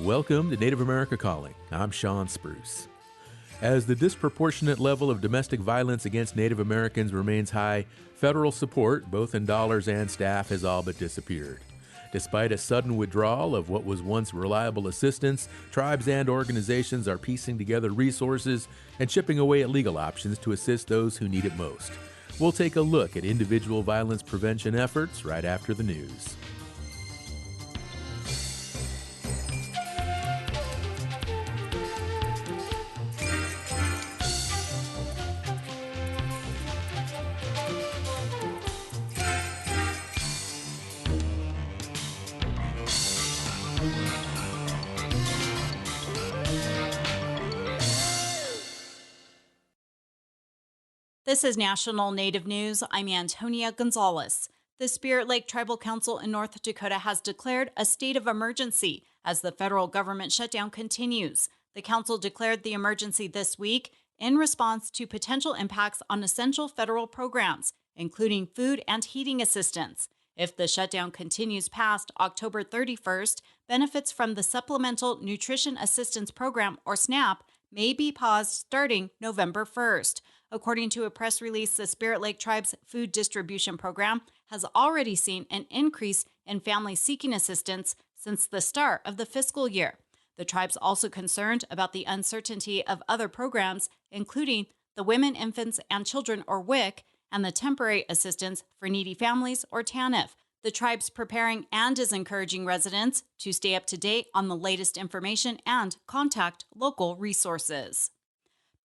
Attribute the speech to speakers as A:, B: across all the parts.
A: Welcome to Native America Calling. I'm Sean Spruce. As the disproportionate level of domestic violence against Native Americans remains high, federal support, both in dollars and staff, has all but disappeared. Despite a sudden withdrawal of what was once reliable assistance, tribes and organizations are piecing together resources and chipping away at legal options to assist those who need it most. We'll take a look at individual violence prevention efforts right after the news.
B: This is National Native News. I'm Antonia Gonzalez. The Spirit Lake Tribal Council in North Dakota has declared a state of emergency as the federal government shutdown continues. The council declared the emergency this week in response to potential impacts on essential federal programs, including food and heating assistance. If the shutdown continues past October 31st, benefits from the Supplemental Nutrition Assistance Program, or SNAP, may be paused starting November 1st. According to a press release, the Spirit Lake Tribe's food distribution program has already seen an increase in families seeking assistance since the start of the fiscal year. The tribe's also concerned about the uncertainty of other programs, including the Women, Infants, and Children, or WIC, and the Temporary Assistance for Needy Families, or TANF. The tribe's preparing and is encouraging residents to stay up to date on the latest information and contact local resources.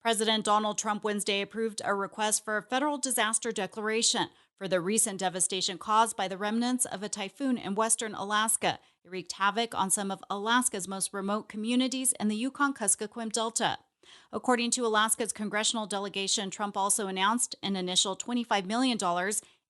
B: President Donald Trump Wednesday approved a request for a federal disaster declaration for the recent devastation caused by the remnants of a typhoon in western Alaska. It wreaked havoc on some of Alaska's most remote communities in the Yukon-Kuskokwim Delta. According to Alaska's congressional delegation, Trump also announced an initial $25 million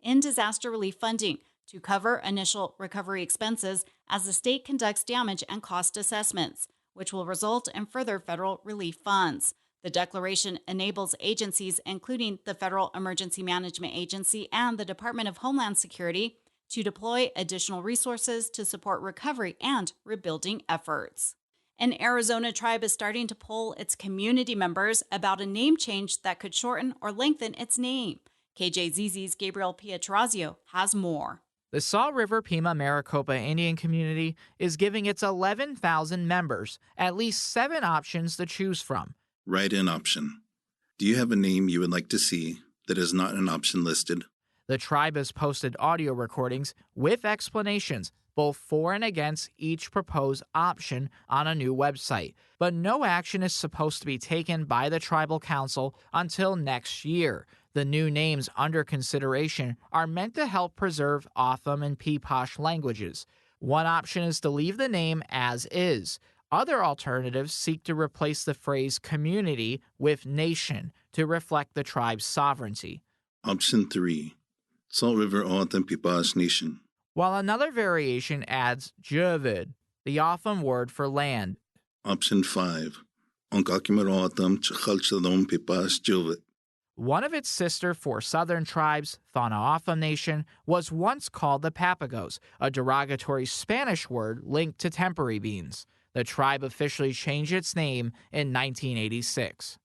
B: in disaster relief funding to cover initial recovery expenses as the state conducts damage and cost assessments, which will result in further federal relief funds. The declaration enables agencies, including the Federal Emergency Management Agency and the Department of Homeland Security, to deploy additional resources to support recovery and rebuilding efforts. An Arizona tribe is starting to poll its community members about a name change that could shorten or lengthen its name. KJZZ's Gabriel Pietrozio has more.
C: The Saw River Pima Maricopa Indian community is giving its 11,000 members at least 7 options to choose from.
D: Write-in option. Do you have a name you would like to see that is not an option listed?
C: The tribe has posted audio recordings with explanations, both for and against each proposed option on a new website. But no action is supposed to be taken by the tribal council until next year. The new names under consideration are meant to help preserve O'odham and Peeposh languages. One option is to leave the name as is. Other alternatives seek to replace the phrase community with nation to reflect the tribe's sovereignty.
D: Option 3. Salt River O'odham Peeposh Nation.
C: While another variation adds Javid, the O'odham word for land.
D: Option 5. Onkakimar O'odham Chachalchadom Peeposh Javid.
C: One of its sister 4 southern tribes, O'odham Nation, was once called the Papagos, a derogatory Spanish word linked to temperi beans. The tribe officially changed its name in 1986.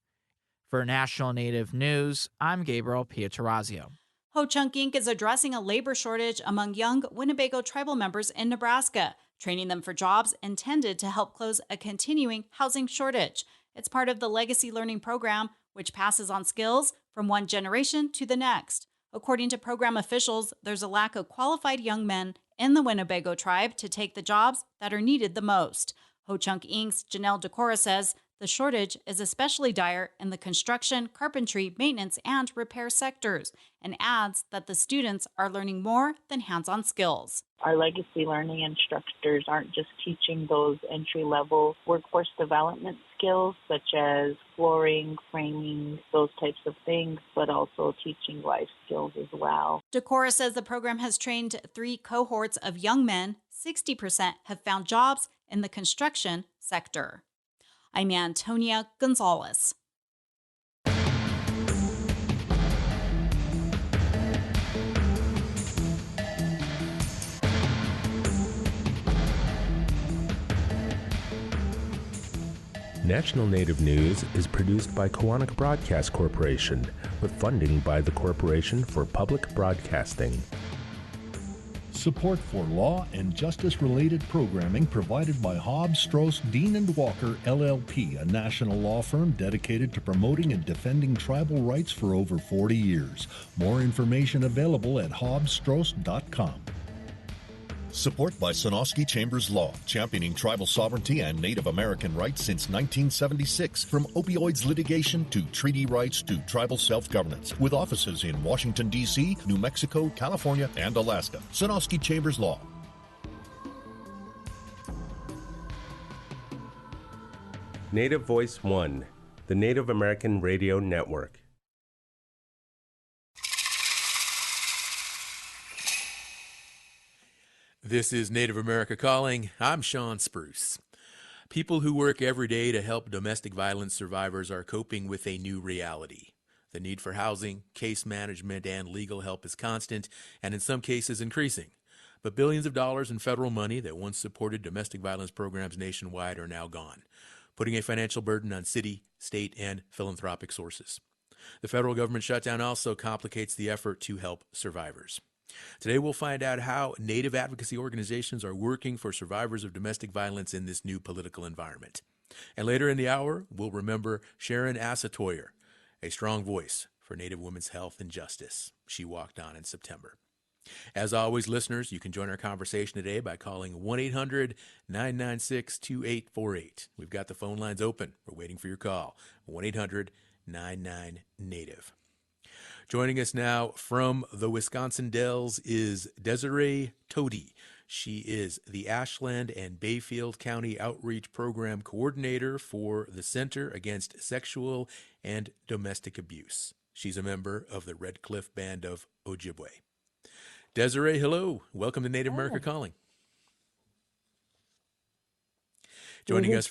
C: For National Native News, I'm Gabriel Pietrozio.
B: Ho-Chunk Inc. is addressing a labor shortage among young Winnebago tribal members in Nebraska, training them for jobs intended to help close a continuing housing shortage. It's part of the Legacy Learning Program, which passes on skills from one generation to the next. According to program officials, there's a lack of qualified young men in the Winnebago tribe to take the jobs that are needed the most. Ho-Chunk Inc.'s Janelle Decora says the shortage is especially dire in the construction, carpentry, maintenance, and repair sectors, and adds that the students are learning more than hands-on skills.
E: Our legacy learning instructors aren't just teaching those entry-level workforce development skills, such as flooring, framing, those types of things, but also teaching life skills as well.
B: Decora says the program has trained 3 cohorts of young men. 60% have found jobs in the construction sector. I'm Antonia Gonzalez.
F: National Native News is produced by Kawanak Broadcast Corporation with funding by the Corporation for Public Broadcasting.
G: Support for law and justice-related programming provided by Hobbs, Strauss, Dean & Walker, LLP, a national law firm dedicated to promoting and defending tribal rights for over 40 years. More information available at hobbsstrauss.com. Support by Sonosky Chambers Law, championing tribal sovereignty and Native American rights since 1976. From opioids litigation to treaty rights to tribal self-governance. With offices in Washington, D.C., New Mexico, California, and Alaska. Sonosky Chambers Law.
F: Native Voice One, the Native American Radio Network.
A: This is Native America Calling. I'm Sean Spruce. People who work every day to help domestic violence survivors are coping with a new reality. The need for housing, case management, and legal help is constant, and in some cases increasing. But billions of dollars in federal money that once supported domestic violence programs nationwide are now gone, putting a financial burden on city, state, and philanthropic sources. The federal government shutdown also complicates the effort to help survivors. Today we'll find out how Native advocacy organizations are working for survivors of domestic violence in this new political environment. And later in the hour, we'll remember Sharon Asatoyer, a strong voice for Native women's health and justice. She walked on in September. As always, listeners, you can join our conversation today by calling 1-800-996-2848. We've got the phone lines open. We're waiting for your call. 1-800-99-NATIVE. Joining us now from the Wisconsin Dells is Desiree Tody. She is the Ashland and Bayfield County Outreach Program Coordinator for the Center Against Sexual and Domestic Abuse. She's a member of the Red Cliff Band of Ojibwe. Desiree, hello. Welcome to Native America Calling. Joining us.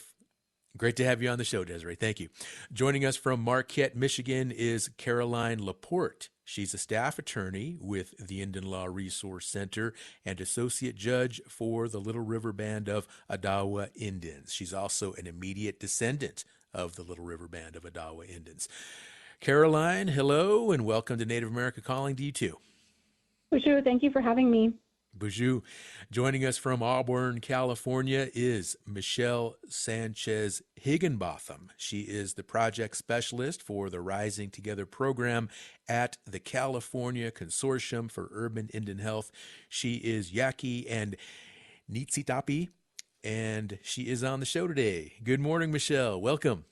A: Great to have you on the show, Desiree. Thank you. Joining us from Marquette, Michigan is Caroline Laporte. She's a staff attorney with the Indian Law Resource Center and associate judge for the Little River Band of Odawa Indians. She's also an immediate descendant of the Little River Band of Odawa Indians. Caroline, hello, and welcome to Native America Calling to you too.
H: Bonjour, thank you for having me.
A: Bonjour. Joining us from Auburn, California is Michelle Sanchez Higginbotham. She is the project specialist for the Rising Together program at the California Consortium for Urban Indian Health. She is Yaqui and Nitsitapi, and she is on the show today. Good morning, Michelle. Welcome.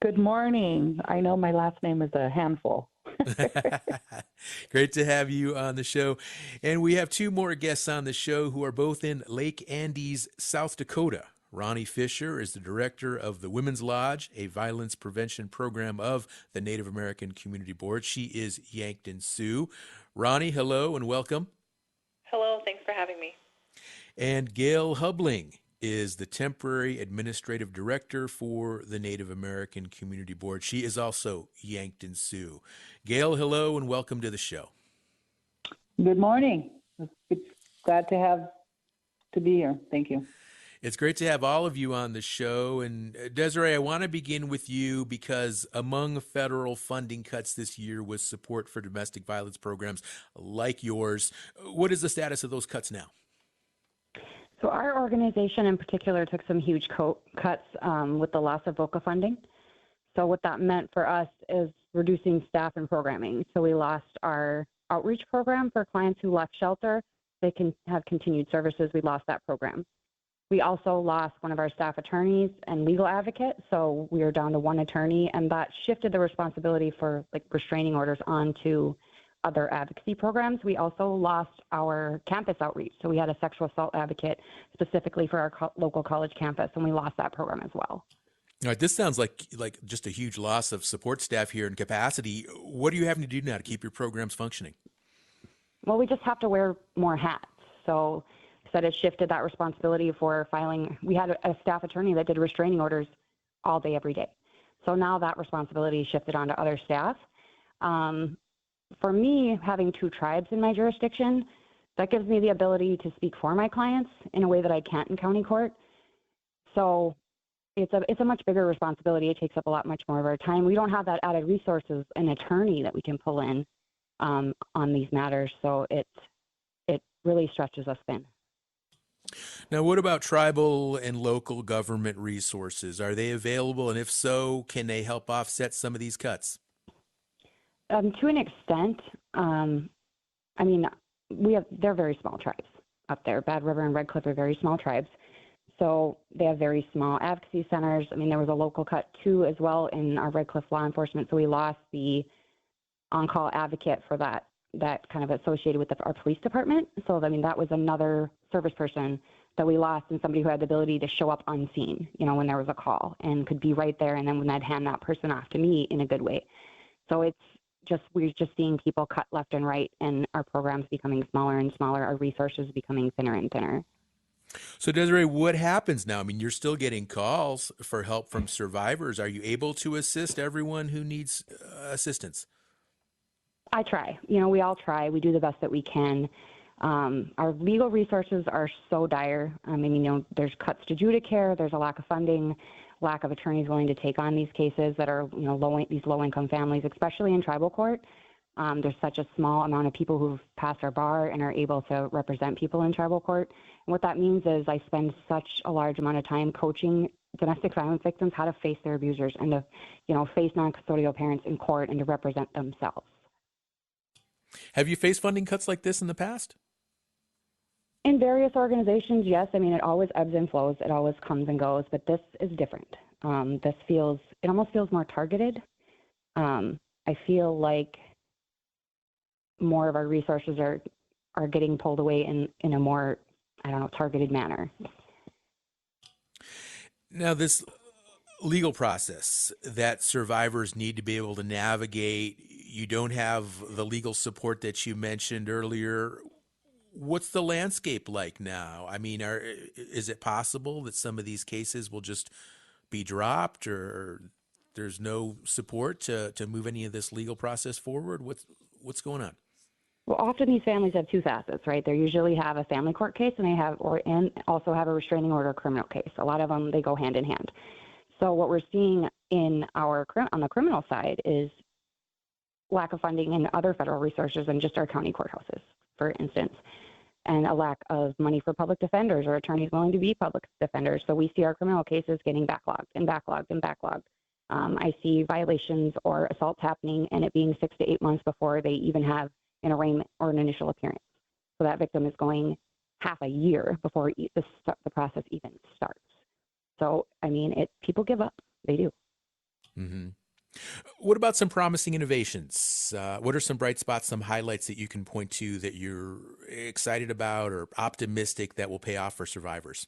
H: Good morning. I know my last name is a handful.
A: Great to have you on the show. And we have two more guests on the show who are both in Lake Andes, South Dakota. Ronnie Fisher is the director of the Women's Lodge, a violence prevention program of the Native American Community Board. She is Yankton Sioux. Ronnie, hello and welcome.
I: Hello, thanks for having me.
A: And Gail Hubling is the temporary administrative director for the Native American Community Board. She is also Yankton Sioux. Gail, hello and welcome to the show.
H: Good morning. It's glad to be here. Thank you.
A: It's great to have all of you on the show. And Desiree, I want to begin with you because among federal funding cuts this year was support for domestic violence programs like yours. What is the status of those cuts now?
H: So our organization in particular took some huge cuts with the loss of VOCA funding. So what that meant for us is reducing staff and programming. So we lost our outreach program for clients who left shelter. They can have continued services. We lost that program. We also lost one of our staff attorneys and legal advocate. So we are down to one attorney, and that shifted the responsibility for like restraining orders onto other advocacy programs. We also lost our campus outreach. So we had a sexual assault advocate specifically for our local college campus, and we lost that program as well.
A: All right, this sounds like just a huge loss of support staff here and capacity. What are you having to do now to keep your programs functioning?
H: Well, we just have to wear more hats. So that it shifted that responsibility for filing. We had a staff attorney that did restraining orders all day, every day. So now that responsibility shifted onto other staff. For me, having two tribes in my jurisdiction, that gives me the ability to speak for my clients in a way that I can't in county court. So it's a much bigger responsibility. It takes up a lot much more of our time. We don't have that added resources, an attorney that we can pull in on these matters. So it really stretches us thin.
A: Now, what about tribal and local government resources? Are they available? And if so, can they help offset some of these cuts?
H: To an extent, I mean, they're very small tribes up there. Bad River and Red Cliff are very small tribes. So they have very small advocacy centers. I mean, there was a local cut too as well in our Red Cliff law enforcement. So we lost the on-call advocate for that kind of associated with our police department. So, I mean, that was another service person that we lost, and somebody who had the ability to show up unseen, when there was a call and could be right there. And then when I'd hand that person off to me in a good way. So we're just seeing people cut left and right, and our programs becoming smaller and smaller, our resources becoming thinner and thinner.
A: So, Desiree, what happens now? I mean, you're still getting calls for help from survivors. Are you able to assist everyone who needs assistance?
H: I try. We all try. We do the best that we can. Our legal resources are so dire. I mean, there's cuts to Judicare. There's a lack of funding, lack of attorneys willing to take on these cases that are, these low-income families, especially in tribal court. There's such a small amount of people who've passed our bar and are able to represent people in tribal court. And what that means is I spend such a large amount of time coaching domestic violence victims how to face their abusers and to, face non-custodial parents in court and to represent themselves.
A: Have you faced funding cuts like this in the past?
H: In various organizations, yes. I mean, it always ebbs and flows. It always comes and goes, but this is different. It almost feels more targeted. I feel like more of our resources are getting pulled away in a more, targeted manner.
A: Now, this legal process that survivors need to be able to navigate, you don't have the legal support that you mentioned earlier. What's the landscape like now? I mean, is it possible that some of these cases will just be dropped, or there's no support to move any of this legal process forward? What's going on?
H: Well, often these families have two facets, right? They usually have a family court case, and also have a restraining order criminal case. A lot of them, they go hand in hand. So what we're seeing on the criminal side is lack of funding in other federal resources than just our county courthouses, for instance, and a lack of money for public defenders or attorneys willing to be public defenders. So we see our criminal cases getting backlogged and backlogged and backlogged. I see violations or assaults happening and it being 6 to 8 months before they even have an arraignment or an initial appearance. So that victim is going half a year before the process even starts. So, I mean, people give up. They do.
A: Mm-hmm. What about some promising innovations? What are some bright spots, some highlights that you can point to that you're excited about or optimistic that will pay off for survivors?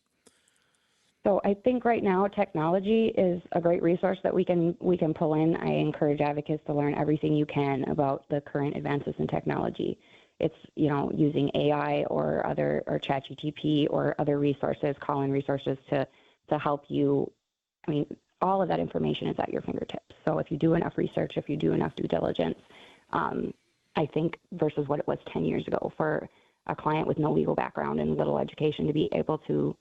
H: So I think right now technology is a great resource that we can pull in. I encourage advocates to learn everything you can about the current advances in technology. It's, using AI or ChatGPT or other resources, call-in resources to help you. I mean, all of that information is at your fingertips. So if you do enough research, if you do enough due diligence, I think versus what it was 10 years ago for a client with no legal background and little education to be able to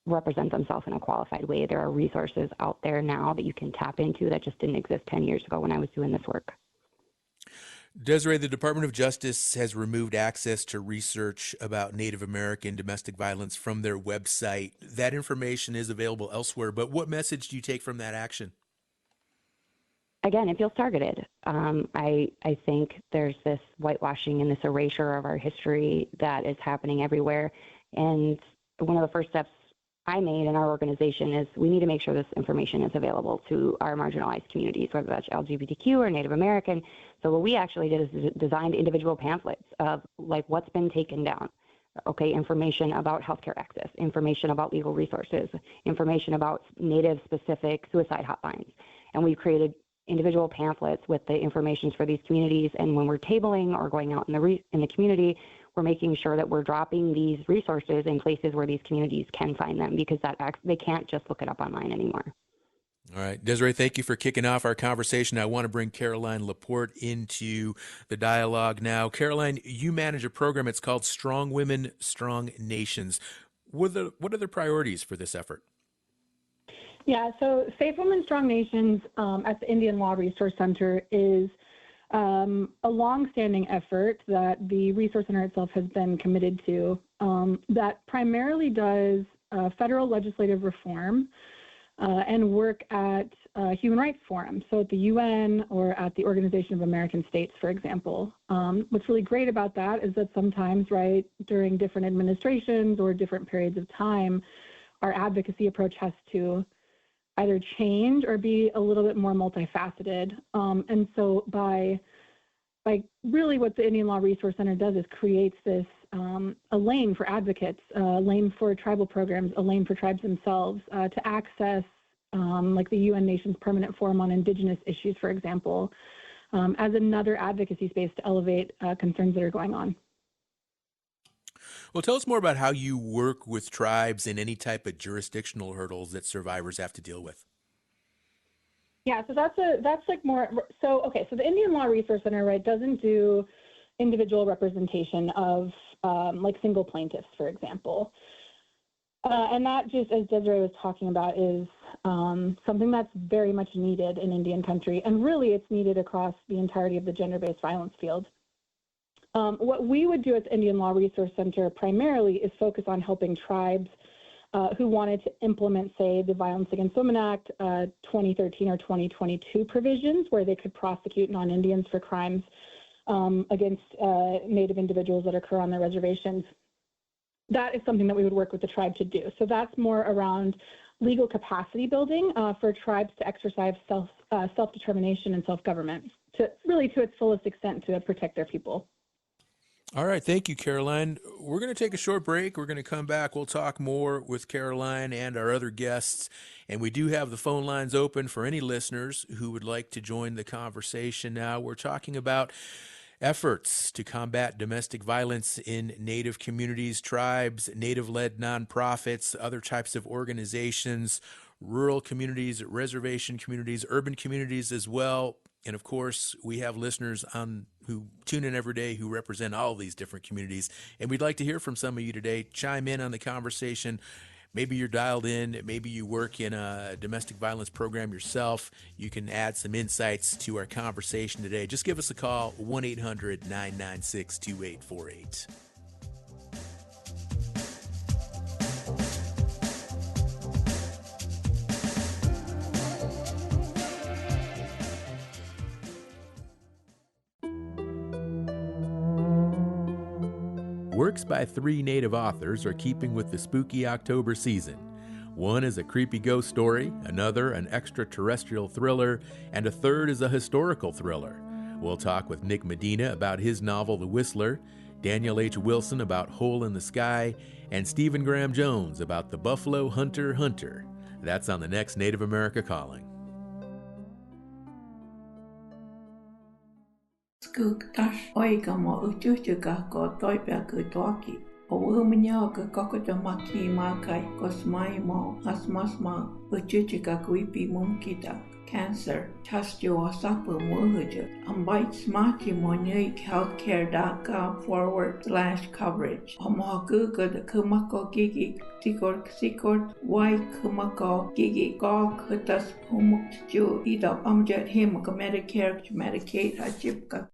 H: represent themselves in a qualified way, there are resources out there now that you can tap into that just didn't exist 10 years ago when I was doing this work.
A: Desiree, the Department of Justice has removed access to research about Native American domestic violence from their website. That information is available elsewhere, but what message do you take from that action?
H: Again, it feels targeted. I think there's this whitewashing and this erasure of our history that is happening everywhere. And one of the first steps I made in our organization is we need to make sure this information is available to our marginalized communities, whether that's LGBTQ or Native American. So what we actually did is designed individual pamphlets of like what's been taken down. Okay, information about healthcare access, information about legal resources, information about Native-specific suicide hotlines. And we've created individual pamphlets with the information for these communities. And when we're tabling or going out in the community, we're making sure that we're dropping these resources in places where these communities can find them because they can't just look it up online anymore.
A: All right. Desiree, thank you for kicking off our conversation. I want to bring Caroline Laporte into the dialogue now. Caroline, you manage a program. It's called Strong Women, Strong Nations. What are the priorities for this effort?
J: Yeah, so Safe Women, Strong Nations at the Indian Law Resource Center is a long-standing effort that the Resource Center itself has been committed to that primarily does federal legislative reform and work at human rights forums, so at the UN or at the Organization of American States, for example. What's really great about that is that sometimes, right, during different administrations or different periods of time, our advocacy approach has to either change or be a little bit more multifaceted. And so by really what the Indian Law Resource Center does is creates this a lane for advocates, a lane for tribal programs, a lane for tribes themselves to access like the UN Nations Permanent Forum on Indigenous Issues, for example, as another advocacy space to elevate concerns that are going on.
A: Well, tell us more about how you work with tribes and any type of jurisdictional hurdles that survivors have to deal with.
J: Yeah, so that's like more, so the Indian Law Resource Center, right, doesn't do individual representation of like single plaintiffs, for example. And that, just as Desiree was talking about, is something that's very much needed in Indian country, and really it's needed across the entirety of the gender-based violence field. What we would do at the Indian Law Resource Center primarily is focus on helping tribes who wanted to implement, say, the Violence Against Women Act 2013 or 2022 provisions, where they could prosecute non-Indians for crimes against Native individuals that occur on their reservations. That is something that we would work with the tribe to do. So that's more around legal capacity building for tribes to exercise self-determination and self-government, to its fullest extent, to protect their people.
A: All right. Thank you, Caroline. We're going to take a short break. We're going to come back. We'll talk more with Caroline and our other guests. And we do have the phone lines open for any listeners who would like to join the conversation now. We're talking about efforts to combat domestic violence in Native communities, tribes, Native-led nonprofits, other types of organizations, rural communities, reservation communities, urban communities as well. And of course, we have listeners who tune in every day who represent all these different communities. And we'd like to hear from some of you today. Chime in on the conversation. Maybe you're dialed in. Maybe you work in a domestic violence program yourself. You can add some insights to our conversation today. Just give us a call, 1-800-996-2848. Works by 3 Native authors are keeping with the spooky October season. One is a creepy ghost story, another an extraterrestrial thriller, and a third is a historical thriller. We'll talk with Nick Medina about his novel The Whistler, Daniel H. Wilson about Hole in the Sky, and Stephen Graham Jones about The Buffalo Hunter Hunter. That's on the next Native America Calling.
K: Skook dash oigamo uchuchuga go toipa go doki. O umanya go kokoto maki makai kosmaimo asmasma uchuchuga guipi mumkita. Cancer, chastio asapu muhuja. Ambite smaki monui healthcare.gov/coverage. Omahaguga the kumako gigi sikort wai kumako gigi go kutas pumukju ida amjet him Medicare Medicaid hajipka.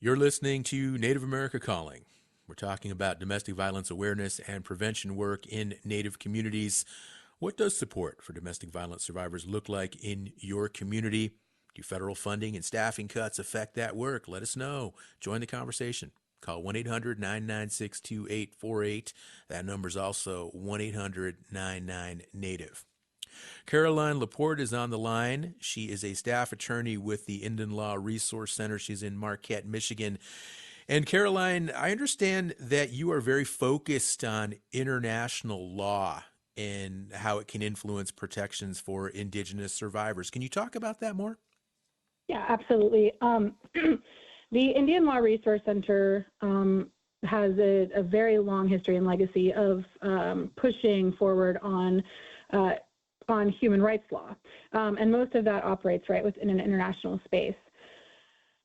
A: You're listening to Native America Calling. We're talking about domestic violence awareness and prevention work in Native communities. What does support for domestic violence survivors look like in your community? Do federal funding and staffing cuts affect that work? Let us know. Join the conversation. Call 1-800-996-2848. That number is also 1-800-99-NATIVE. Caroline Laporte is on the line. She is a staff attorney with the Indian Law Resource Center. She's in Marquette, Michigan. And Caroline, I understand that you are very focused on international law and how it can influence protections for Indigenous survivors. Can you talk about that more?
J: Yeah, absolutely. The Indian Law Resource Center has a very long history and legacy of pushing forward on human rights law, and most of that operates right within an international space.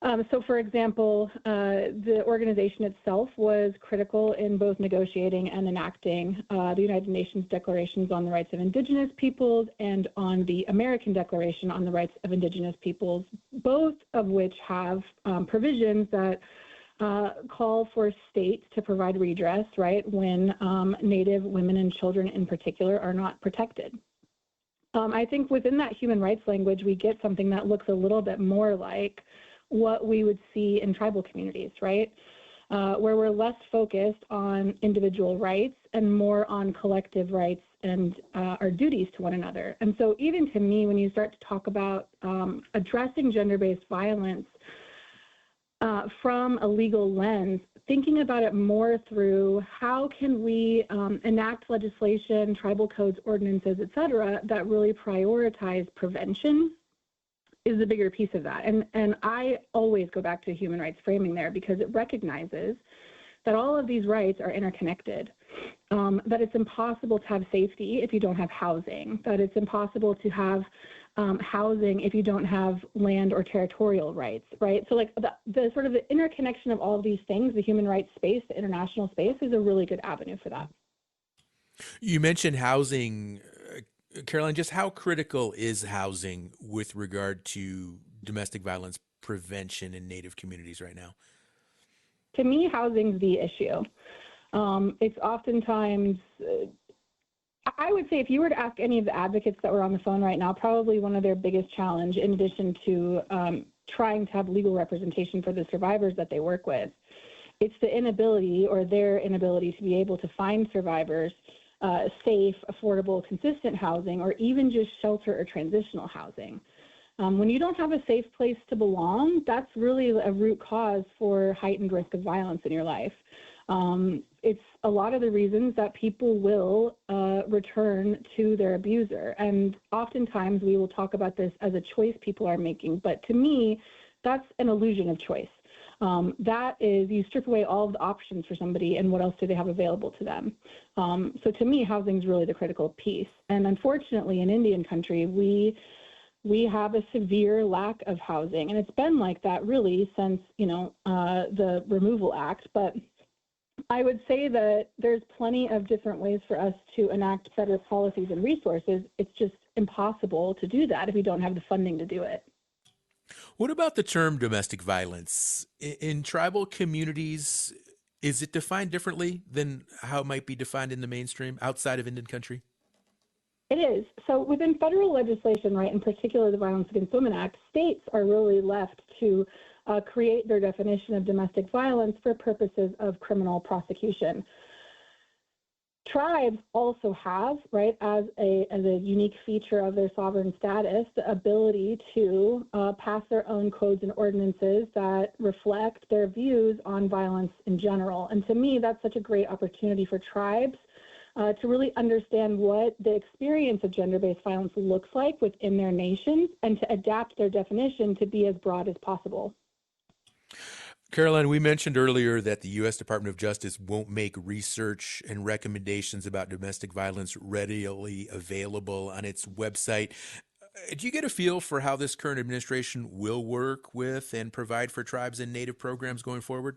J: So, for example, the organization itself was critical in both negotiating and enacting the United Nations Declarations on the Rights of Indigenous Peoples and on the American Declaration on the Rights of Indigenous Peoples, both of which have provisions that call for states to provide redress, right, when Native women and children in particular are not protected. I think within that human rights language, we get something that looks a little bit more like what we would see in tribal communities, right? Where we're less focused on individual rights and more on collective rights and our duties to one another. And so even to me, when you start to talk about addressing gender-based violence from a legal lens, thinking about it more through how can we enact legislation, tribal codes, ordinances, et cetera, that really prioritize prevention is the bigger piece of that. And I always go back to human rights framing there because it recognizes that all of these rights are interconnected, that it's impossible to have safety if you don't have housing, that it's impossible to have housing if you don't have land or territorial rights, right? So like the sort of the interconnection of all of these things, the human rights space, the international space is a really good avenue for that.
A: You mentioned housing. Caroline, just how critical is housing with regard to domestic violence prevention in Native communities right now?
J: To me, housing's the issue. It's oftentimes, I would say if you were to ask any of the advocates that were on the phone right now, probably one of their biggest challenge, in addition to trying to have legal representation for the survivors that they work with, it's the inability or their inability to be able to find survivors safe, affordable, consistent housing, or even just shelter or transitional housing. When you don't have a safe place to belong, that's really a root cause for heightened risk of violence in your life. It's a lot of the reasons that people will return to their abuser. And oftentimes we will talk about this as a choice people are making, but to me, that's an illusion of choice. That is, you strip away all of the options for somebody and what else do they have available to them. So to me, housing is really the critical piece. And unfortunately, in Indian country, we have a severe lack of housing. And it's been like that really since, the Removal Act. But I would say that there's plenty of different ways for us to enact better policies and resources. It's just impossible to do that if we don't have the funding to do it.
A: What about the term domestic violence? In tribal communities, is it defined differently than how it might be defined in the mainstream outside of Indian country?
J: It is. So within federal legislation, right, in particular the Violence Against Women Act, states are really left to create their definition of domestic violence for purposes of criminal prosecution. Tribes also have, right, as a unique feature of their sovereign status, the ability to pass their own codes and ordinances that reflect their views on violence in general. And to me, that's such a great opportunity for tribes to really understand what the experience of gender-based violence looks like within their nations and to adapt their definition to be as broad as possible.
A: Caroline, we mentioned earlier that the U.S. Department of Justice won't make research and recommendations about domestic violence readily available on its website. Do you get a feel for how this current administration will work with and provide for tribes and Native programs going forward?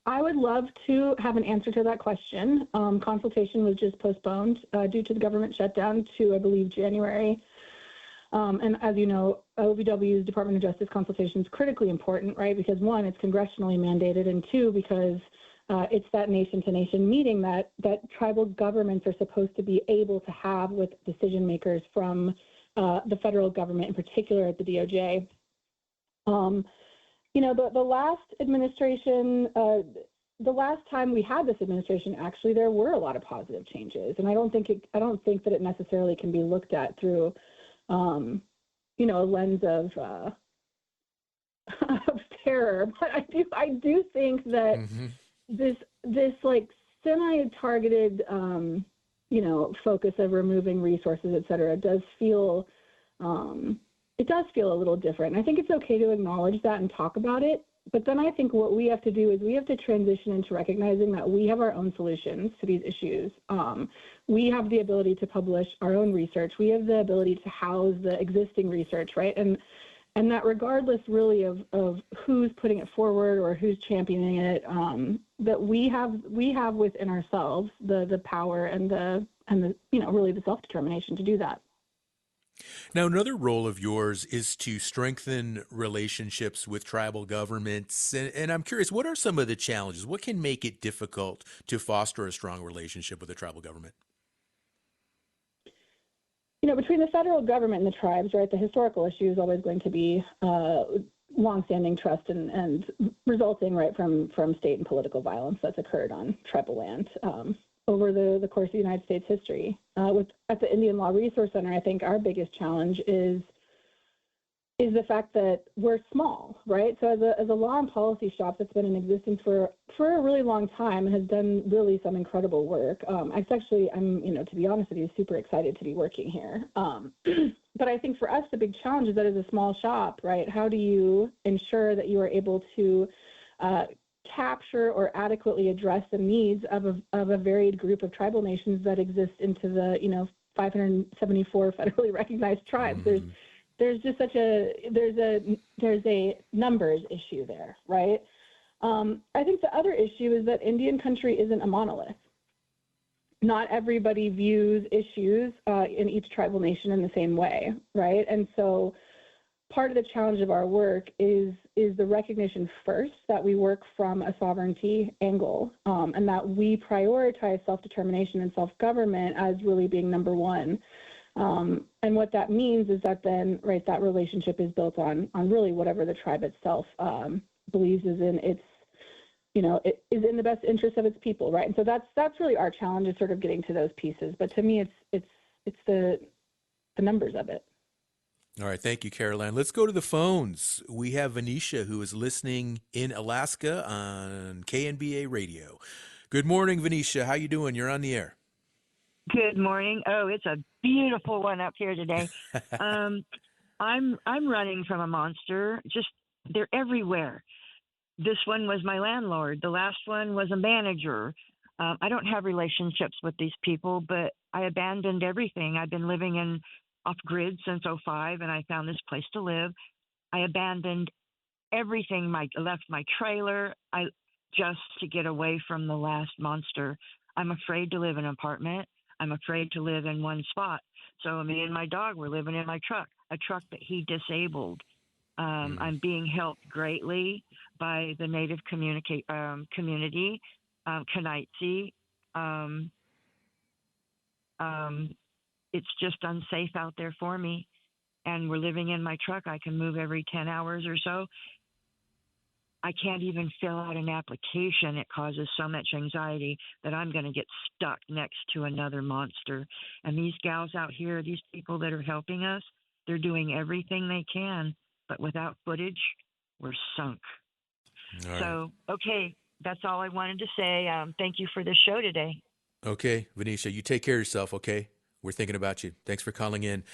J: I would love to have an answer to that question. Consultation was just postponed due to the government shutdown to, I believe, January. And as you know, OVW's Department of Justice consultation is critically important, right? Because one, it's congressionally mandated, and two, because it's that nation-to-nation meeting that tribal governments are supposed to be able to have with decision makers from the federal government, in particular at the DOJ. The last administration, the last time we had this administration, actually, there were a lot of positive changes, and I don't think that it necessarily can be looked at through a lens of terror. But I do think that this like semi-targeted, focus of removing resources, et cetera, does feel a little different. And I think it's okay to acknowledge that and talk about it. But then I think what we have to do is we have to transition into recognizing that we have our own solutions to these issues. We have the ability to publish our own research. We have the ability to house the existing research, right? And And that regardless really of who's putting it forward or who's championing it, that we have within ourselves the power and the really the self-determination to do that.
A: Now, another role of yours is to strengthen relationships with tribal governments. And I'm curious, what are some of the challenges? What can make it difficult to foster a strong relationship with a tribal government?
J: Between the federal government and the tribes, right, the historical issue is always going to be longstanding trust and resulting, right, from state and political violence that's occurred on tribal land over the course of United States history. At the Indian Law Resource Center, I think our biggest challenge is the fact that we're small, right? So as a law and policy shop that's been in existence for a really long time and has done really some incredible work. I'm to be honest with you, super excited to be working here. But I think for us, the big challenge is that as a small shop, right, how do you ensure that you are able to capture or adequately address the needs of a varied group of tribal nations that exist into the 574 federally recognized tribes?
A: Mm-hmm.
J: There's just there's a numbers issue there, right? I think the other issue is that Indian country isn't a monolith. Not everybody views issues in each tribal nation in the same way, right? And so part of the challenge of our work is the recognition first that we work from a sovereignty angle, and that we prioritize self-determination and self-government as really being number one. And what that means is that then, right, that relationship is built on really whatever the tribe itself believes is in its, it is in the best interest of its people, right? And so that's really our challenge, is sort of getting to those pieces. But to me, it's the numbers of it.
A: All right, thank you, Caroline. Let's go to the phones. We have Venetia, who is listening in Alaska on KNBA Radio. Good morning, Venetia. How you doing? You're on the air.
L: Good morning. Oh, it's a beautiful one up here today. I'm running from a monster. Just they're everywhere. This one was my landlord. The last one was a manager. I don't have relationships with these people, but I abandoned everything. I've been living in off grid since 2005, and I found this place to live. I abandoned everything. Left my trailer. Just to get away from the last monster. I'm afraid to live in an apartment. I'm afraid to live in one spot. So me and my dog were living in my truck, a truck that he disabled. I'm being helped greatly by the Native community, Kanaitsi. It's just unsafe out there for me. And we're living in my truck. I can move every 10 hours or so. I can't even fill out an application. It causes so much anxiety that I'm going to get stuck next to another monster. And these gals out here, these people that are helping us, they're doing everything they can. But without footage, we're sunk.
A: All right.
L: So, okay, that's all I wanted to say. Thank you for the show today.
A: Okay, Venetia, you take care of yourself, okay? We're thinking about you. Thanks for calling in.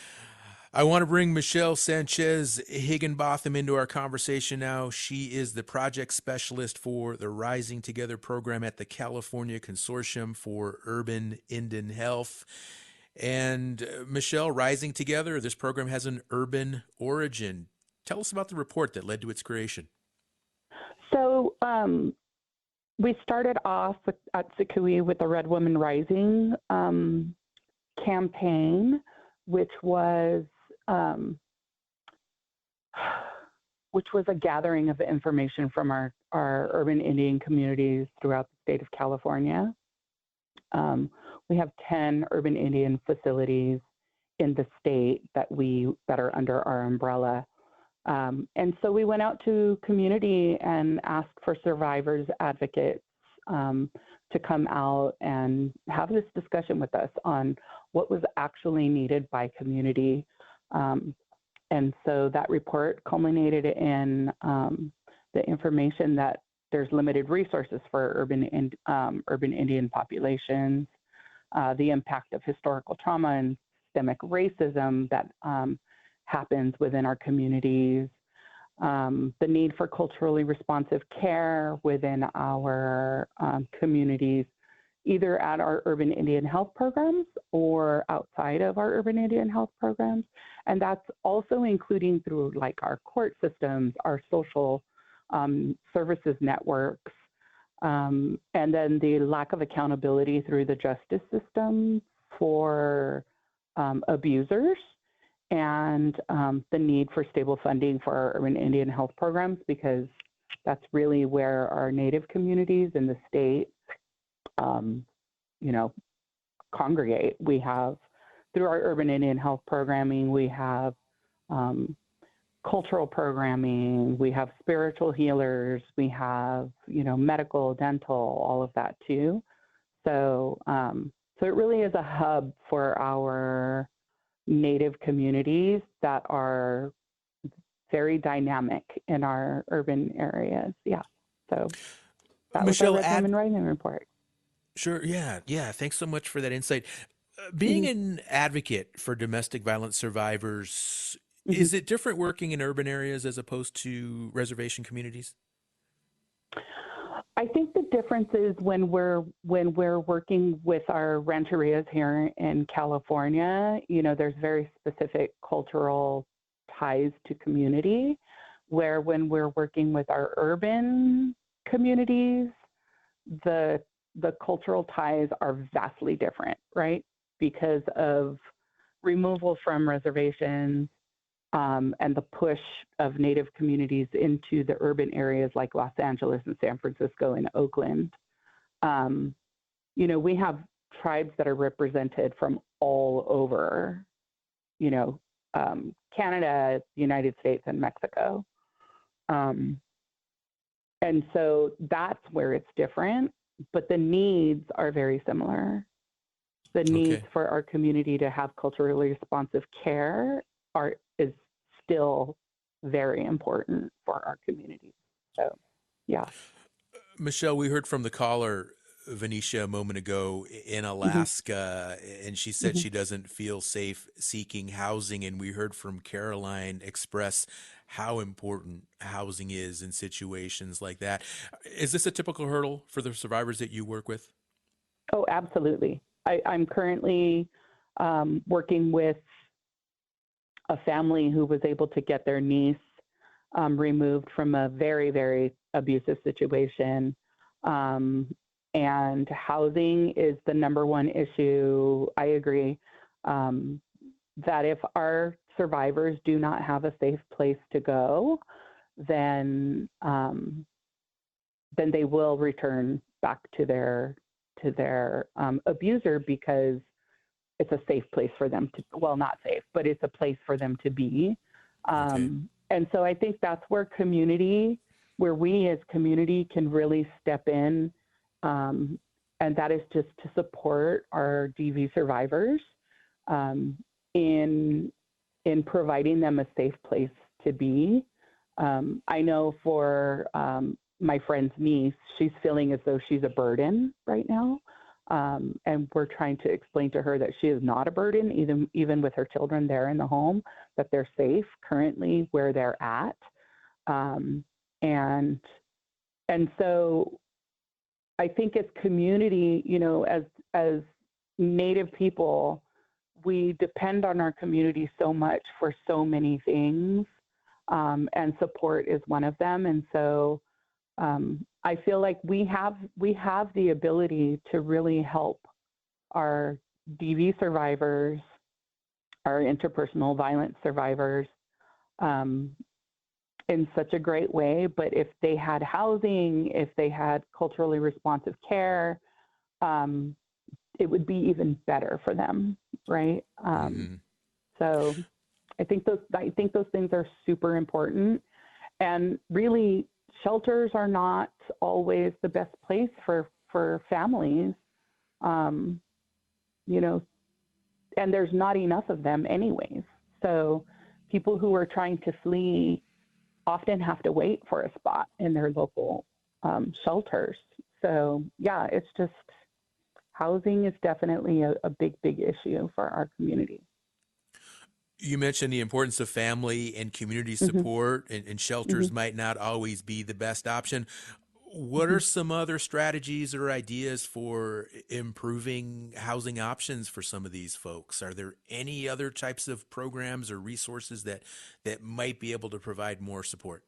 A: I want to bring Michelle Sanchez Higginbotham into our conversation now. She is the project specialist for the Rising Together program at the California Consortium for Urban Indian Health. And Michelle, Rising Together, this program has an urban origin. Tell us about the report that led to its creation.
M: So we started off at Sikui with the Red Woman Rising campaign, which was a gathering of information from our urban Indian communities throughout the state of California. We have 10 urban Indian facilities in the state that are under our umbrella. And so we went out to community and asked for survivors advocates to come out and have this discussion with us on what was actually needed by community. And so that report culminated in the information that there's limited resources for urban Indian populations, the impact of historical trauma and systemic racism that happens within our communities, the need for culturally responsive care within our communities, either at our urban Indian health programs or outside of our urban Indian health programs. And that's also including through like our court systems, our social services networks, and then the lack of accountability through the justice system for abusers, and the need for stable funding for our urban Indian health programs, because that's really where our Native communities in the state, congregate. We have, through our urban Indian health programming, we have cultural programming, we have spiritual healers, we have, medical, dental, all of that too. So, so it really is a hub for our Native communities that are very dynamic in our urban areas. Yeah. So that
A: Michelle,
M: was our Red Diamond Writing Report.
A: Sure. Yeah. Thanks so much for that insight. Being an advocate for domestic violence survivors, is it different working in urban areas as opposed to reservation communities?
M: I think the difference is when we're working with our rancherias here in California, there's very specific cultural ties to community, where when we're working with our urban communities, the cultural ties are vastly different, right? Because of removal from reservations, and the push of Native communities into the urban areas like Los Angeles and San Francisco and Oakland. We have tribes that are represented from all over, Canada, the United States, and Mexico. And so that's where it's different, but the needs are very similar. The needs for our community to have culturally responsive care is still very important for our community. So, yeah.
A: Michelle, we heard from the caller, Venetia, a moment ago in Alaska, and she said she doesn't feel safe seeking housing. And we heard from Caroline express how important housing is in situations like that. Is this a typical hurdle for the survivors that you work with?
M: Oh, absolutely. I'm currently working with a family who was able to get their niece removed from a very, very abusive situation. And housing is the number one issue. I agree that if our survivors do not have a safe place to go, then they will return back to their abuser, because it's a safe place for them to, well, not safe, but it's a place for them to be. And so I think that's where we as community can really step in. And that is just to support our DV survivors in providing them a safe place to be. I know for my friend's niece, she's feeling as though she's a burden right now. And we're trying to explain to her that she is not a burden, even with her children there in the home, that they're safe currently where they're at. And so I think as community, as Native people, we depend on our community so much for so many things, and support is one of them. And so I feel like we have the ability to really help our DV survivors, our interpersonal violence survivors, in such a great way. But if they had housing, if they had culturally responsive care, it would be even better for them, right? So I think those things are super important. And really, shelters are not always the best place for families, and there's not enough of them anyways. So people who are trying to flee often have to wait for a spot in their local shelters. So yeah, it's just, housing is definitely a big issue for our community.
A: You mentioned the importance of family and community support, and shelters might not always be the best option. What are some other strategies or ideas for improving housing options for some of these folks? Are there any other types of programs or resources that might be able to provide more support?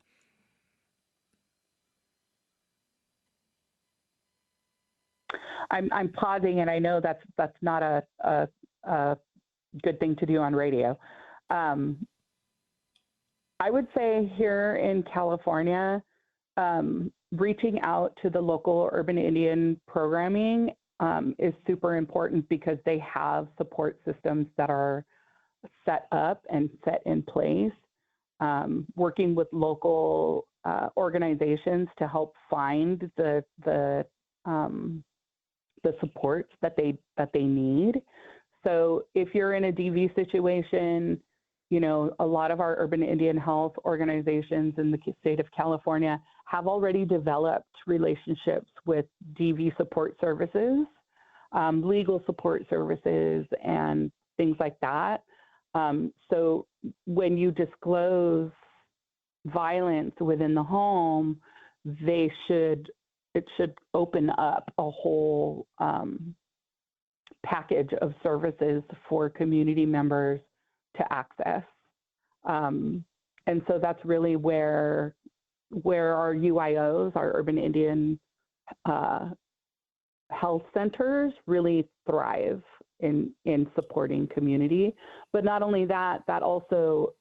M: I'm pausing, and I know that's not a good thing to do on radio. I would say here in California, reaching out to the local urban Indian programming is super important because they have support systems that are set up and set in place. Working with local organizations to help find the supports that they need. So if you're in a DV situation, you know, a lot of our urban Indian health organizations in the state of California have already developed relationships with DV support services, legal support services, and things like that. So when you disclose violence within the home, it should open up a whole package of services for community members to access. And so that's really where our UIOs, our urban Indian health centers, really thrive in supporting community. But not only that, that also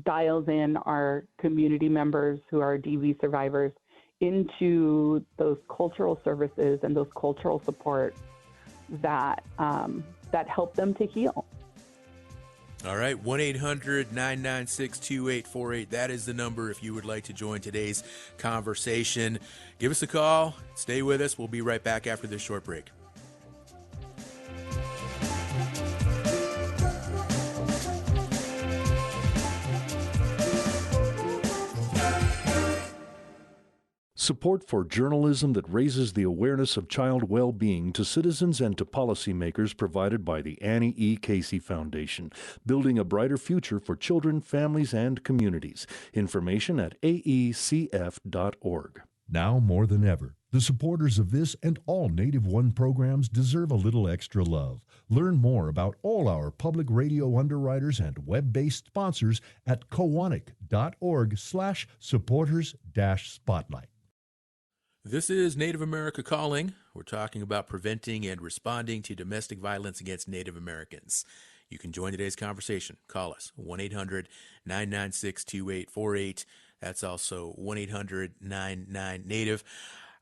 M: dials in our community members who are DV survivors into those cultural services and those cultural supports that help them to heal.
A: All right, 1-800-996-2848. That is the number if you would like to join today's conversation. Give us a call. Stay with us. We'll be right back after this short break.
G: Support for journalism that raises the awareness of child well-being to citizens and to policymakers provided by the Annie E. Casey Foundation, building a brighter future for children, families, and communities. Information at aecf.org. Now more than ever, the supporters of this and all Native One programs deserve a little extra love. Learn more about all our public radio underwriters and web-based sponsors at kowanik.org/supporters-spotlight.
A: This is Native America Calling. We're talking about preventing and responding to domestic violence against Native Americans. You can join today's conversation. Call us, 1-800-996-2848. That's also 1-800-99-NATIVE.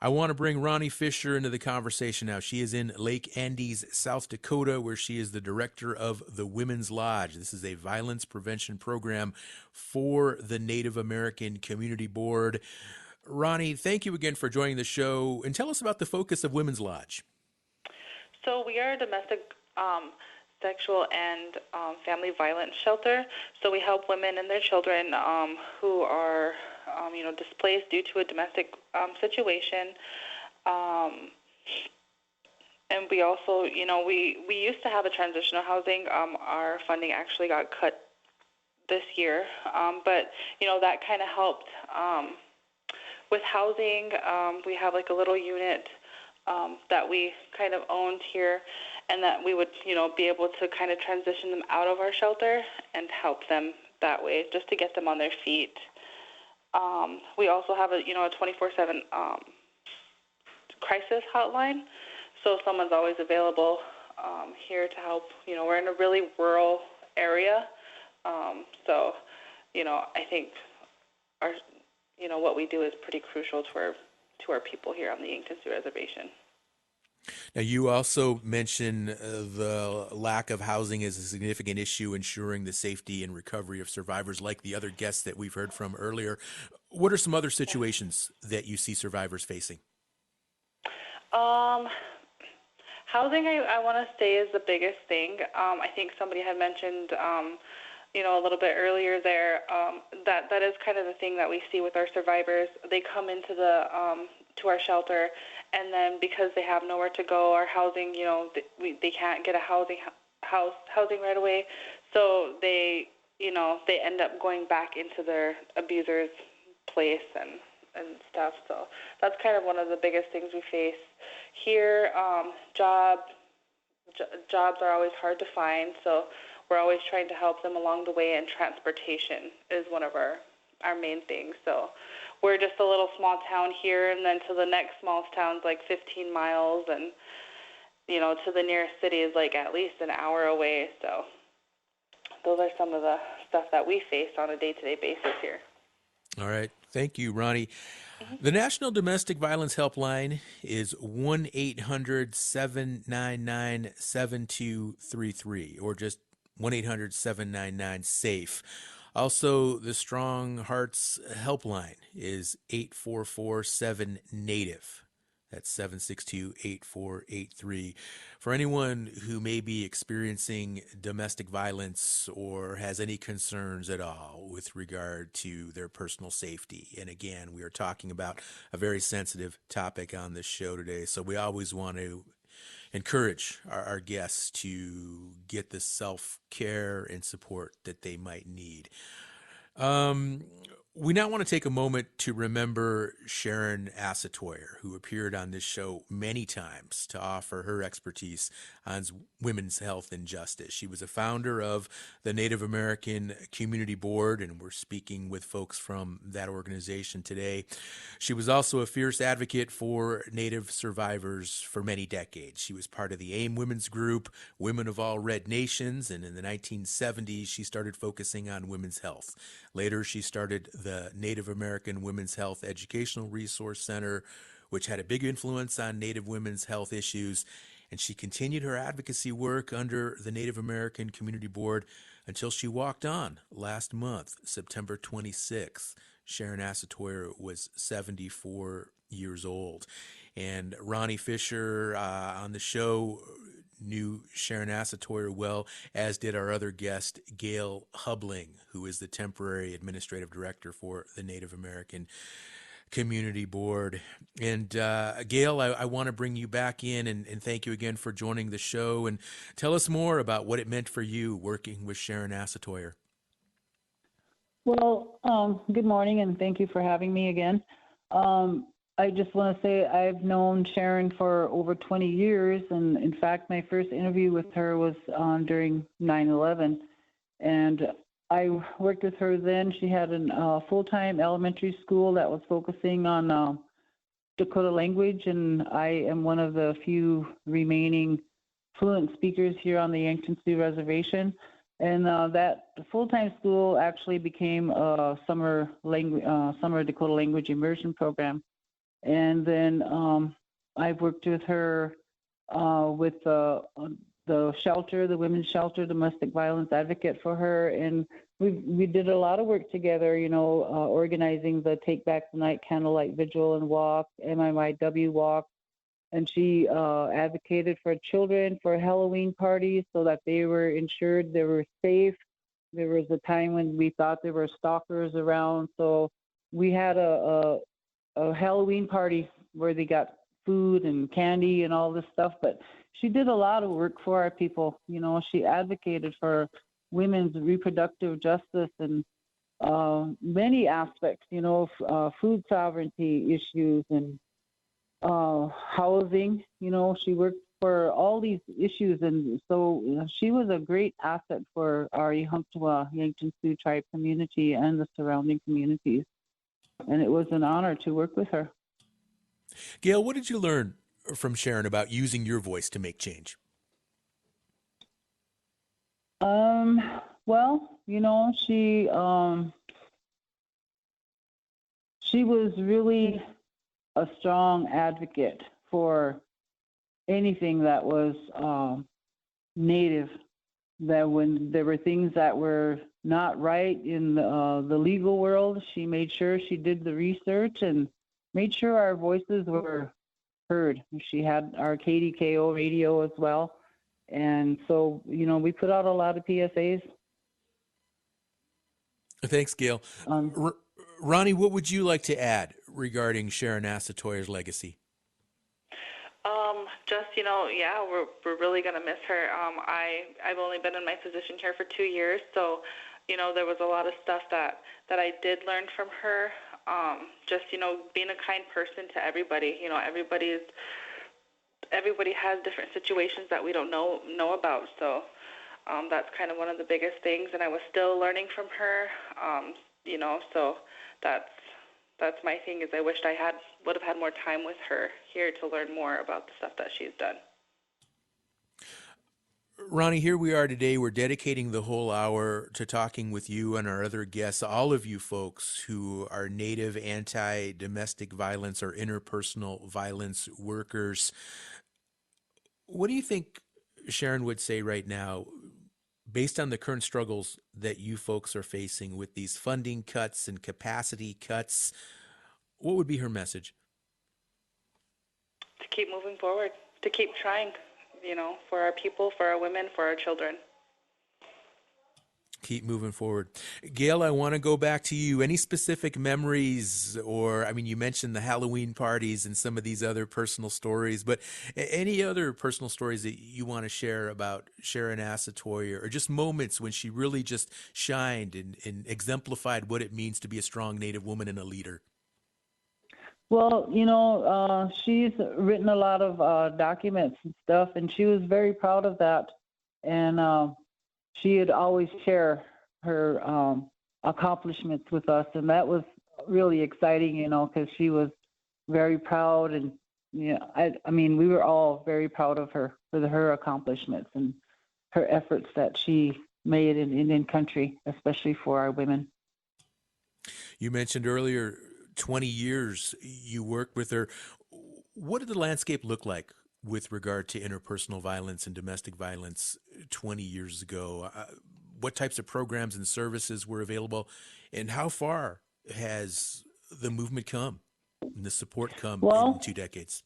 A: I want to bring Ronnie Fisher into the conversation now. She is in Lake Andes, South Dakota, where she is the director of the Women's Lodge. This is a violence prevention program for the Native American Community Board. Ronnie, thank you again for joining the show, and tell us about the focus of Women's Lodge.
I: So we are a domestic sexual and family violence shelter. So we help women and their children who are, displaced due to a domestic situation. And we also, we used to have a transitional housing. Our funding actually got cut this year, but that kind of helped. With housing, we have like a little unit that we kind of owned here, and that we would, be able to kind of transition them out of our shelter and help them that way, just to get them on their feet. We also have a 24/7 crisis hotline, so someone's always available here to help. We're in a really rural area, so I think our what we do is pretty crucial to our people here on the Yankton Sioux Reservation.
A: Now, you also mentioned the lack of housing is a significant issue, ensuring the safety and recovery of survivors, like the other guests that we've heard from earlier. What are some other situations that you see survivors facing?
I: Housing, I want to say, is the biggest thing. I think somebody had mentioned a little bit earlier there, that is kind of the thing that we see with our survivors. They come into the to our shelter, and then because they have nowhere to go, our housing, they can't get a housing right away, so they end up going back into their abuser's place, and and stuff. So that's kind of one of the biggest things we face here. Jobs are always hard to find, so we're always trying to help them along the way, and transportation is one of our main things. So we're just a little small town here, and then to the next smallest town's like 15 miles, and to the nearest city is like at least an hour away. So those are some of the stuff that we face on a day-to-day basis here.
A: All right. Thank you, Ronnie. The National Domestic Violence Helpline is 1-800-799-7233, or just 1-800-799-SAFE. Also, the Strong Hearts Helpline is 844-7-NATIVE. That's 762-8483. For anyone who may be experiencing domestic violence or has any concerns at all with regard to their personal safety. And again, we are talking about a very sensitive topic on this show today, so we always want to encourage our guests to get the self-care and support that they might need. We now want to take a moment to remember Sharon Asatoyer, who appeared on this show many times to offer her expertise on women's health and justice. She was a founder of the Native American Community Board, and we're speaking with folks from that organization today. She was also a fierce advocate for Native survivors for many decades. She was part of the AIM Women's Group, Women of All Red Nations, and in the 1970s, she started focusing on women's health. Later, she started the Native American Women's Health Educational Resource Center, which had a big influence on Native women's health issues, and she continued her advocacy work under the Native American Community Board until she walked on last month, September 26th. Sharon Asatoyer was 74 years old. And Ronnie Fisher on the show knew Sharon Asatoyer well, as did our other guest, Gail Hubling, who is the temporary administrative director for the Native American Community Board. And Gail, I want to bring you back in and thank you again for joining the show, and tell us more about what it meant for you working with Sharon Asatoyer.
N: Well, good morning, and thank you for having me again. I just want to say I've known Sharon for over 20 years, and in fact, my first interview with her was during 9/11, and I worked with her then. She had a full-time elementary school that was focusing on Dakota language, and I am one of the few remaining fluent speakers here on the Yankton Sioux Reservation. And that full-time school actually became a summer Dakota language immersion program. And then I've worked with her with the shelter, the women's shelter, domestic violence advocate for her, and we did a lot of work together. Organizing the Take Back the Night candlelight vigil and walk, MMIW walk, and she advocated for children for Halloween parties so that they were insured, they were safe. There was a time when we thought there were stalkers around, so we had a Halloween party where they got food and candy and all this stuff. But she did a lot of work for our people. She advocated for women's reproductive justice and many aspects, food sovereignty issues and housing. She worked for all these issues, and so she was a great asset for our Yahuntwa Yankton Sioux tribe community and the surrounding communities. And it was an honor to work with her.
A: Gail, what did you learn from Sharon about using your voice to make change?
N: Well, she was really a strong advocate for anything that was Native. That when there were things that were not right in the legal world, she made sure she did the research and made sure our voices were heard. She had our KDKO radio as well. And so, we put out a lot of PSAs.
A: Thanks, Gail. Ronnie, what would you like to add regarding Sharon Asatoyer's legacy?
I: We're really going to miss her. I've only been in my position here for 2 years, so, there was a lot of stuff that I did learn from her. Just, being a kind person to everybody. Everybody has different situations that we don't know about. So that's kind of one of the biggest things. And I was still learning from her, so that's my thing is I wished I would have had more time with her here to learn more about the stuff that she's done.
A: Ronnie, here we are today. We're dedicating the whole hour to talking with you and our other guests, all of you folks who are Native anti-domestic violence or interpersonal violence workers. What do you think Sharon would say right now, based on the current struggles that you folks are facing with these funding cuts and capacity cuts? What would be her message?
I: To keep moving forward, to keep trying. For our people, for our women, for our children.
A: Keep moving forward. Gail, I want to go back to you. Any specific memories you mentioned the Halloween parties and some of these other personal stories, but any other personal stories that you want to share about Sharon Asatoy or just moments when she really just shined and exemplified what it means to be a strong Native woman and a leader?
N: Well, she's written a lot of documents and stuff, and she was very proud of that. And she would always share her accomplishments with us, and that was really exciting, because she was very proud. And we were all very proud of her for her accomplishments and her efforts that she made in Indian country, especially for our women.
A: You mentioned earlier 20 years you worked with her. What did the landscape look like with regard to interpersonal violence and domestic violence 20 years ago? What types of programs and services were available, and how far has the movement come and the support come in 2 decades?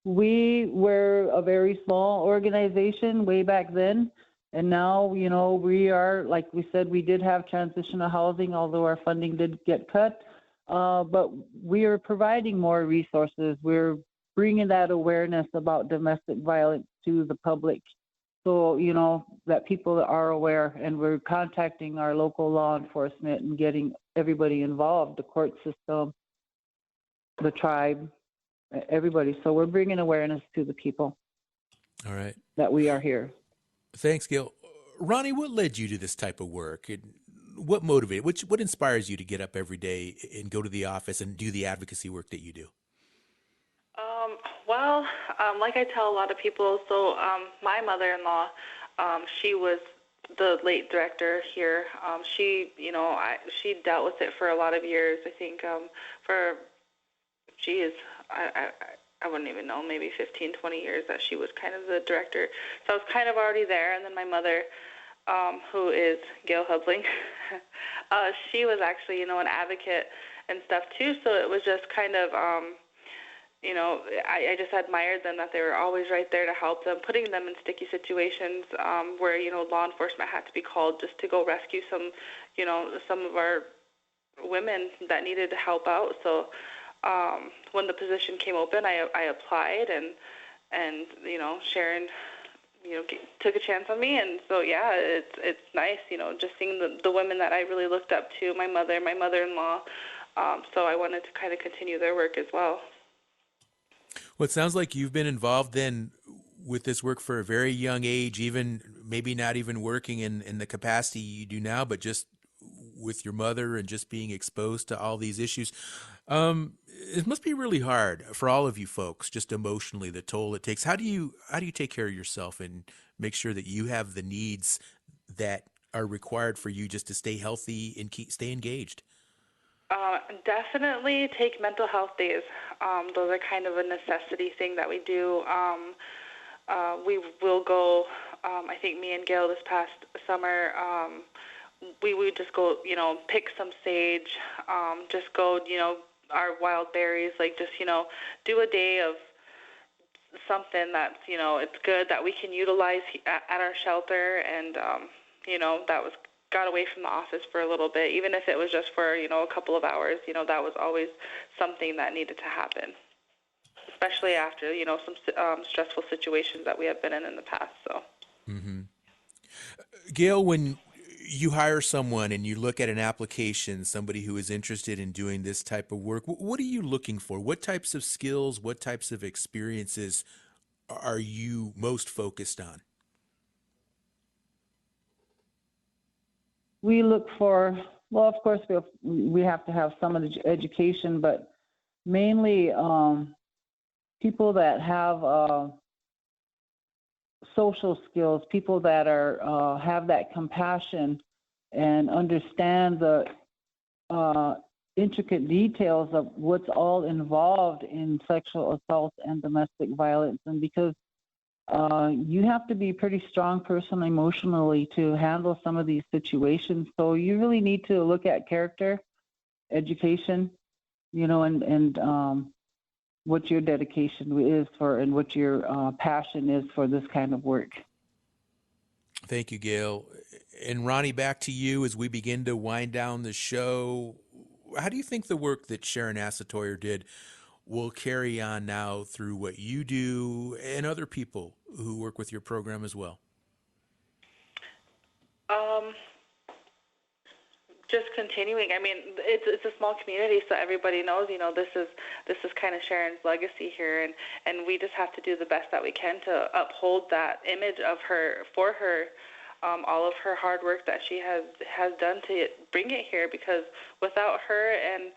N: We were a very small organization way back then. And now, we are, like we said, we did have transitional housing, although our funding did get cut. But we are providing more resources. We're bringing that awareness about domestic violence to the public so, that people are aware. And we're contacting our local law enforcement and getting everybody involved, the court system, the tribe, everybody. So we're bringing awareness to the people.
A: All right.
N: That we are here.
A: Thanks, Gail. Ronnie, what led you to this type of work? What motivated? What inspires you to get up every day and go to the office and do the advocacy work that you do?
I: Like I tell a lot of people, so my mother-in-law, she was the late director here. She dealt with it for a lot of years. I think I wouldn't even know, maybe 15, 20 years that she was kind of the director. So I was kind of already there. And then my mother, who is Gail Hubling, she was actually, an advocate and stuff too. So it was just kind of, I just admired them that they were always right there to help them, putting them in sticky situations where, law enforcement had to be called just to go rescue some of our women that needed help out. So when the position came open, I applied, and Sharon, took a chance on me, and so it's nice, just seeing the women that I really looked up to, my mother, my mother-in-law. So I wanted to kind of continue their work as well.
A: Well, it sounds like you've been involved then with this work for a very young age, even maybe not even working in the capacity you do now, but just with your mother and just being exposed to all these issues. It must be really hard for all of you folks, just emotionally, the toll it takes. How do you take care of yourself and make sure that you have the needs that are required for you just to stay healthy and stay engaged?
I: Definitely take mental health days. Those are kind of a necessity thing that we do. We will go, I think me and Gail this past summer, we would just go, pick some sage, just go, our wild berries, like just, do a day of something that's, it's good that we can utilize at our shelter. And, that was got away from the office for a little bit, even if it was just for, a couple of hours, that was always something that needed to happen, especially after, some stressful situations that we have been in the past. So,
A: Gail, when you hire someone and you look at an application, somebody who is interested in doing this type of work, what are you looking for? What types of skills, what types of experiences are you most focused on?
N: We look for, well, of course, we have to have some of the education, but mainly people that have social skills, people that are have that compassion and understand the intricate details of what's all involved in sexual assault and domestic violence. And because you have to be a pretty strong person emotionally to handle some of these situations. So you really need to look at character, education, and what your dedication is for and what your passion is for this kind of work.
A: Thank you, Gail. And Ronnie, back to you as we begin to wind down the show. How do you think the work that Sharon Asatoyer did will carry on now through what you do and other people who work with your program as well?
I: Just continuing. I mean, it's a small community, so everybody knows. This is kind of Sharon's legacy here, and we just have to do the best that we can to uphold that image of her for her. All of her hard work that she has done to bring it here, because without her and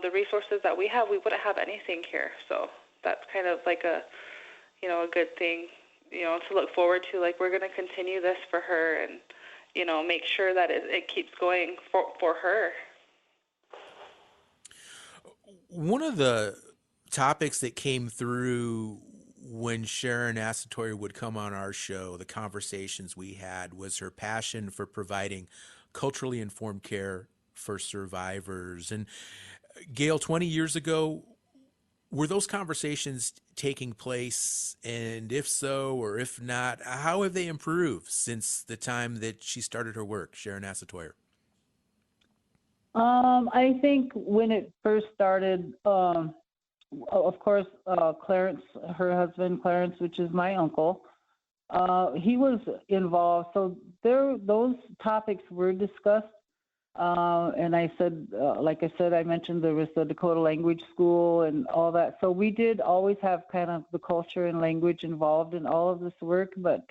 I: the resources that we have, we wouldn't have anything here. So that's kind of like a good thing, to look forward to. Like, we're going to continue this for her and, make sure that it keeps going for her.
A: One of the topics that came through when Sharon Asatoyer would come on our show, the conversations we had, was her passion for providing culturally informed care for survivors. And Gail, 20 years ago, were those conversations taking place? And if so, or if not, how have they improved since the time that she started her work, Sharon Asatoyer?
N: I think when it first started, of course, Clarence, her husband, Clarence, which is my uncle, he was involved. So those topics were discussed. And I said, I mentioned there was the Dakota Language School and all that. So we did always have kind of the culture and language involved in all of this work. But,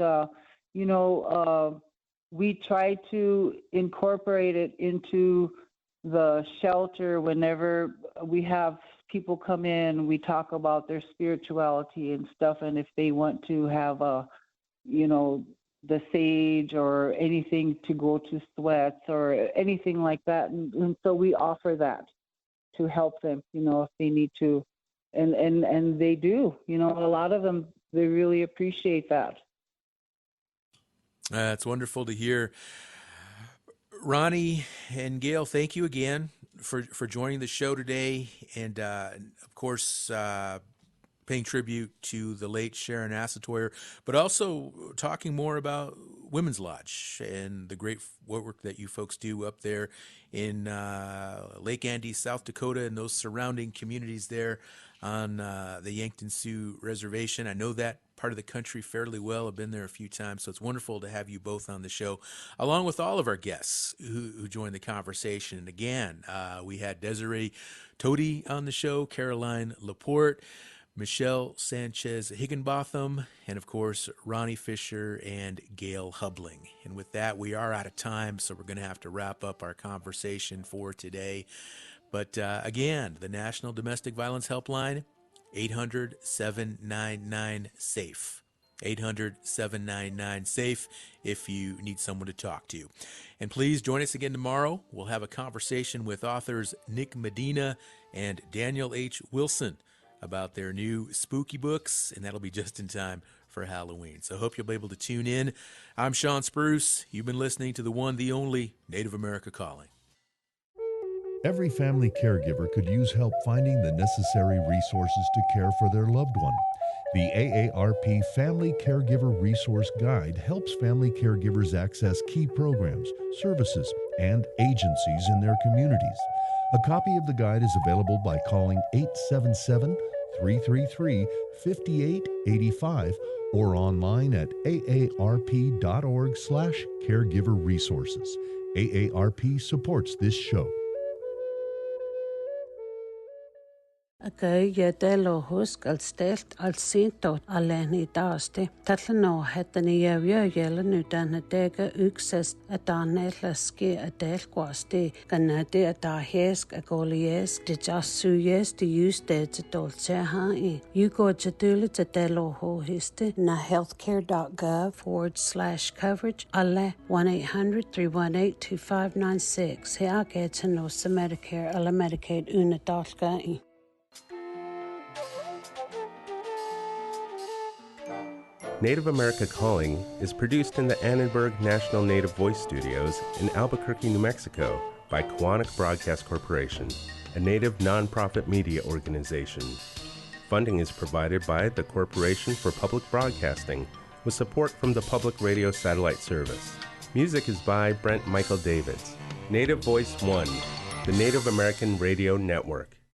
N: we try to incorporate it into the shelter whenever we have people come in. We talk about their spirituality and stuff. And if they want to have the sage or anything to go to sweats or anything like that. And so we offer that to help them, if they need to. And they do, a lot of them, they really appreciate that.
A: It's wonderful to hear. Ronnie and Gail, thank you again for joining the show today. And of course, paying tribute to the late Sharon Asatoyer, but also talking more about Women's Lodge and the great work that you folks do up there in Lake Andes, South Dakota, and those surrounding communities there on the Yankton Sioux Reservation. I know that part of the country fairly well. I've been there a few times, so it's wonderful to have you both on the show, along with all of our guests who joined the conversation. And again, we had Desiree Tody on the show, Caroline Laporte, Michelle Sanchez Higginbotham, and of course, Ronnie Fisher and Gail Hubling. And with that, we are out of time, so we're going to have to wrap up our conversation for today. But again, the National Domestic Violence Helpline, 800-799-SAFE. 800-799-SAFE if you need someone to talk to. And please join us again tomorrow. We'll have a conversation with authors Nick Medina and Daniel H. Wilson about their new spooky books, and that'll be just in time for Halloween. So I hope you'll be able to tune in. I'm Sean Spruce. You've been listening to the one, the only Native America Calling.
G: Every family caregiver could use help finding the necessary resources to care for their loved one. The AARP Family Caregiver Resource Guide helps family caregivers access key programs, services, and agencies in their communities. A copy of the guide is available by calling 877-333-5885 or online at aarp.org/caregiver resources. AARP supports this show.
O: Agai yedelo husk al stelt al sintot aleni daasti. Tatlano hetani yavya yelanu danadega uksest adanelaski adel kwasti ganadi adahesk agolies de jasuyes de yuste to dolce hai. You go to dula to delo hohiste na healthcare.gov/coverage alle 1-800-318-2596. He agets no sa Medicare alla Medicaid una dalgai.
F: Native America Calling is produced in the Annenberg National Native Voice Studios in Albuquerque, New Mexico by Quantic Broadcast Corporation, a Native nonprofit media organization. Funding is provided by the Corporation for Public Broadcasting with support from the Public Radio Satellite Service. Music is by Brent Michael Davids. Native Voice One, the Native American Radio Network.